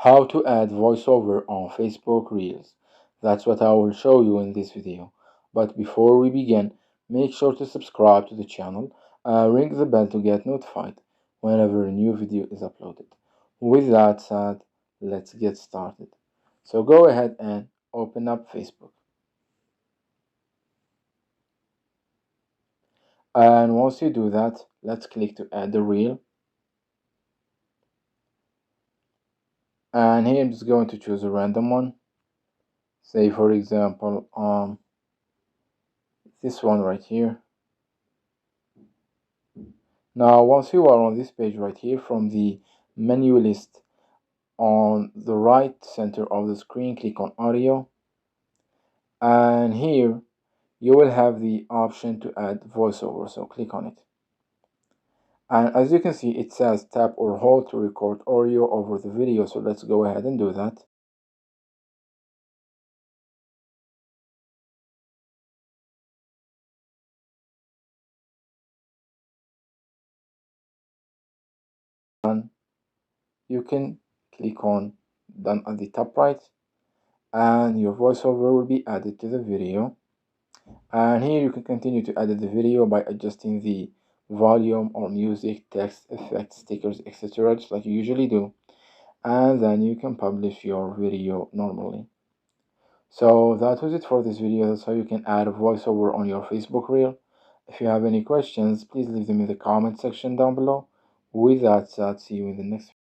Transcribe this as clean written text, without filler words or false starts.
How to add voiceover on Facebook Reels. That's what I will show you in this video. But before we begin, make sure to subscribe to the channel and ring the bell to get notified whenever a new video is uploaded. With that said, let's get started. So go ahead and open up Facebook. And once you do that, let's click to add the reel. And here I'm just going to choose a random one. Say for example, this one right here. Now once you are on this page right here, from the menu list on the right center of the screen, click on audio, and here you will have the option to add voiceover, so click on it. And as you can see, it says tap or hold to record audio over the video, so let's go ahead and do that. And you can click on done at the top right, and your voiceover will be added to the video. And here you can continue to edit the video by adjusting the volume or music, text, effects, stickers, etc. just like you usually do, and then you can publish your video normally. So that was it for this video. That's how you can add a voiceover on your Facebook reel. If you have any questions, please leave them in the comment section down below. With that said, see you in the next video.